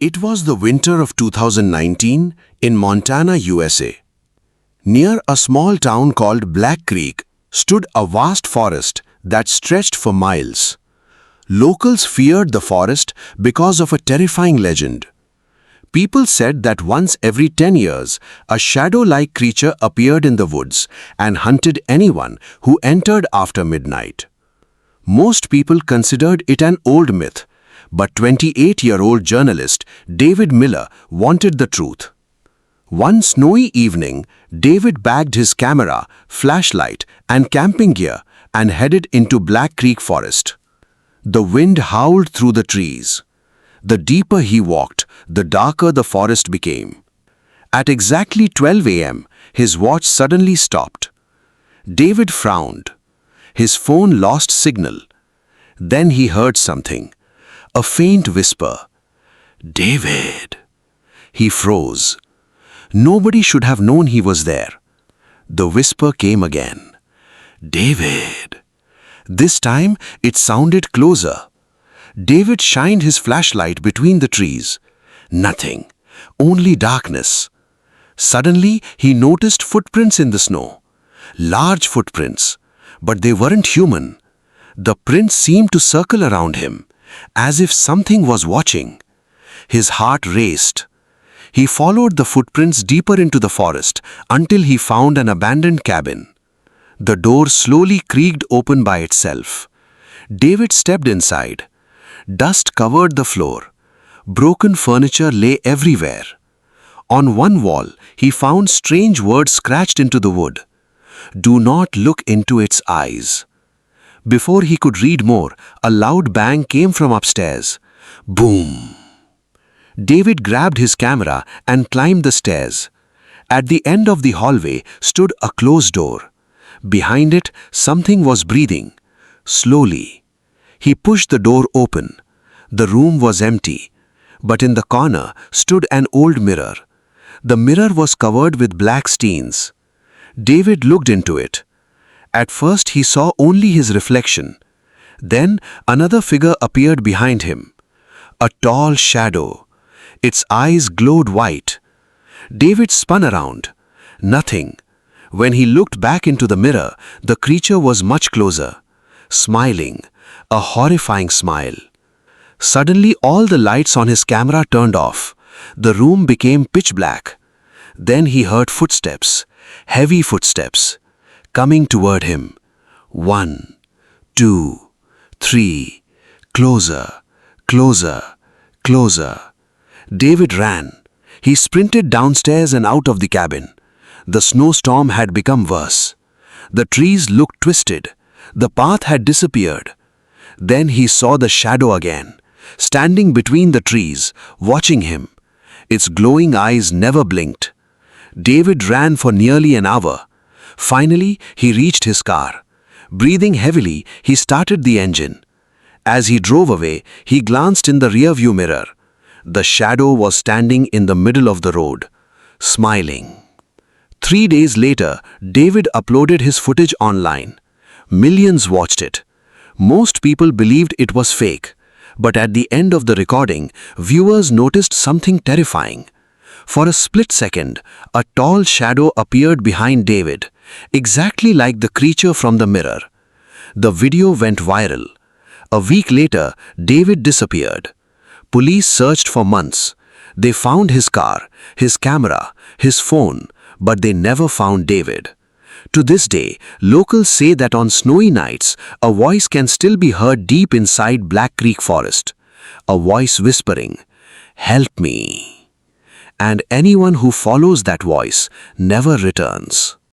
It was the winter of 2019 in Montana, USA. Near a small town called Black Creek stood a vast forest that stretched for miles. Locals feared the forest because of a terrifying legend. People said that once every 10 years, a shadow-like creature appeared in the woods and hunted anyone who entered after midnight. Most people considered it an old myth, but 28-year-old journalist David Miller wanted the truth. One snowy evening, David bagged his camera, flashlight, and camping gear and headed into Black Creek Forest. The wind howled through the trees. The deeper he walked, the darker the forest became. At exactly 12 a.m., his watch suddenly stopped. David frowned. His phone lost signal. Then he heard something. A faint whisper. "David." He froze. Nobody should have known he was there. The whisper came again. "David." This time it sounded closer. David shined his flashlight between the trees. Nothing. Only darkness. Suddenly he noticed footprints in the snow. Large footprints. But they weren't human. The prints seemed to circle around him, as if something was watching. His heart raced. He followed the footprints deeper into the forest until he found an abandoned cabin. The door slowly creaked open by itself. David stepped inside. Dust covered the floor. Broken furniture lay everywhere. On one wall, he found strange words scratched into the wood. "Do not look into its eyes." Before he could read more, a loud bang came from upstairs. Boom! David grabbed his camera and climbed the stairs. At the end of the hallway stood a closed door. Behind it, something was breathing. Slowly. He pushed the door open. The room was empty. But in the corner stood an old mirror. The mirror was covered with black stains. David looked into it. At first he saw only his reflection. Then another figure appeared behind him. A tall shadow. Its eyes glowed white. David spun around. Nothing. When he looked back into the mirror, the creature was much closer. Smiling. A horrifying smile. Suddenly all the lights on his camera turned off. The room became pitch black. Then he heard footsteps. Heavy footsteps. Coming toward him. 1, 2, 3. Closer, closer, closer. David ran. He sprinted downstairs and out of the cabin. The snowstorm had become worse. The trees looked twisted. The path had disappeared. Then he saw the shadow again, standing between the trees, watching him. Its glowing eyes never blinked. David ran for nearly an hour. Finally, he reached his car. Breathing heavily, he started the engine. As he drove away, he glanced in the rearview mirror. The shadow was standing in the middle of the road, smiling. 3 days later, David uploaded his footage online. Millions watched it. Most people believed it was fake, but at the end of the recording, viewers noticed something terrifying. For a split second, a tall shadow appeared behind David, exactly like the creature from the mirror. The video went viral. A week later, David disappeared. Police searched for months. They found his car, his camera, his phone, but they never found David. To this day, locals say that on snowy nights, a voice can still be heard deep inside Black Creek Forest. A voice whispering, "Help me." And anyone who follows that voice never returns.